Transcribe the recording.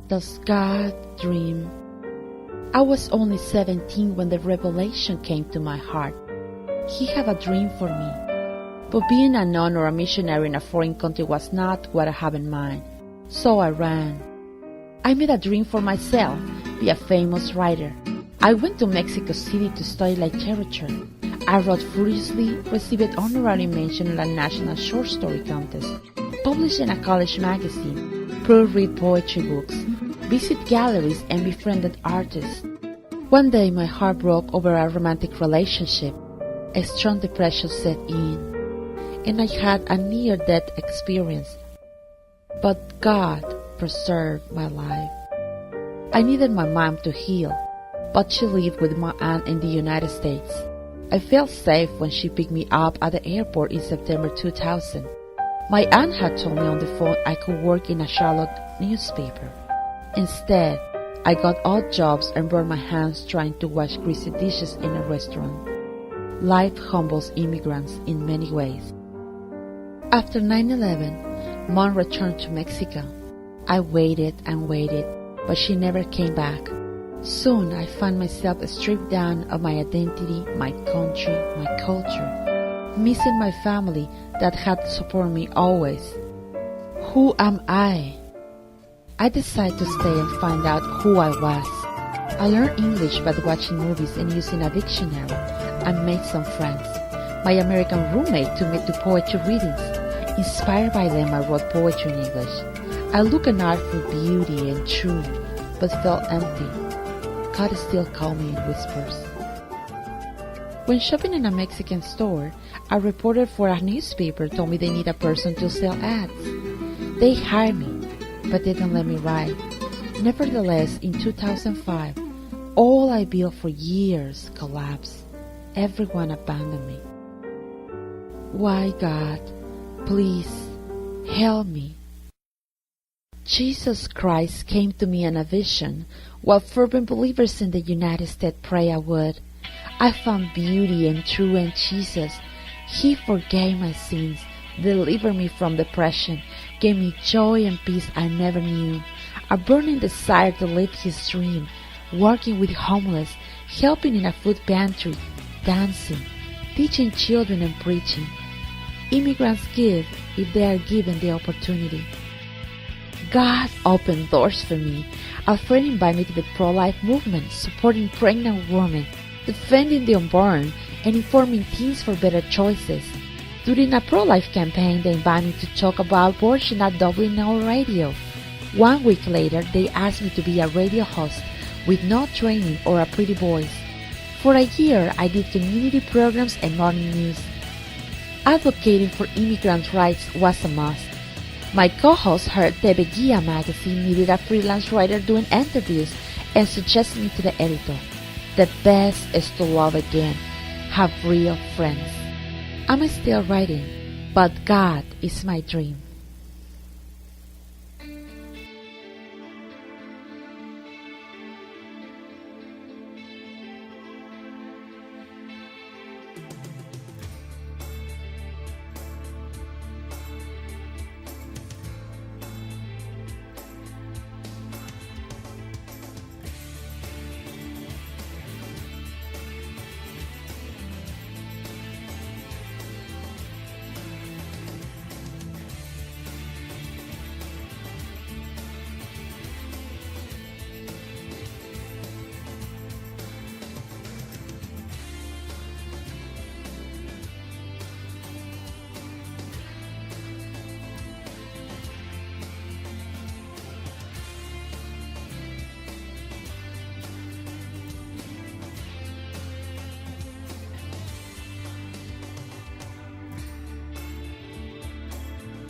Does God dream? I was only 17 when the revelation came to my heart. He had a dream for me, but being a nun or a missionary in a foreign country was not what I had in mind, so I ran. I made a dream for myself, be a famous writer. I went to Mexico City to study literature. I wrote furiously, received honorary mention in a national short story contest, published in a college magazine, proofread poetry books, visit galleries, and befriended artists. One day my heart broke over a romantic relationship. A strong depression set in, and I had a near-death experience. But God preserved my life. I needed my mom to heal, but she lived with my aunt in the United States. I felt safe when she picked me up at the airport in September 2000. My aunt had told me on the phone I could work in a Charlotte newspaper. Instead, I got odd jobs and burned my hands trying to wash greasy dishes in a restaurant. Life humbles immigrants in many ways. After 9/11, Mom returned to Mexico. I waited and waited, but she never came back. Soon I found myself stripped down of my identity, my country, my culture, missing my family that had supported me always. Who am I? I decided to stay and find out who I was. I learned English by watching movies and using a dictionary. I made some friends. My American roommate took me to poetry readings. Inspired by them, I wrote poetry in English. I looked at art for beauty and truth, but felt empty. God still called me in whispers. When shopping in a Mexican store, a reporter for a newspaper told me they need a person to sell ads. They hired me, but they didn't let me write. Nevertheless, in 2005, all I built for years collapsed. Everyone abandoned me. Why, God, please help me. Jesus Christ came to me in a vision while fervent believers in the United States pray I would. I found beauty and truth in Jesus. He forgave my sins, delivered me from depression, gave me joy and peace I never knew, a burning desire to live His dream, working with homeless, helping in a food pantry, dancing, teaching children and preaching. Immigrants give if they are given the opportunity. God opened doors for me. A friend invited me to the pro-life movement, supporting pregnant women, defending the unborn, and informing teens for better choices. During a pro-life campaign, they invited me to talk about abortion at WNO Radio. 1 week later, they asked me to be a radio host with no training or a pretty voice. For a year, I did community programs and morning news. Advocating for immigrant rights was a must. My co-host heard TV Guia magazine needed a freelance writer doing interviews and suggested me to the editor. The best is to love again, have real friends. I'm still writing, but God is my dream.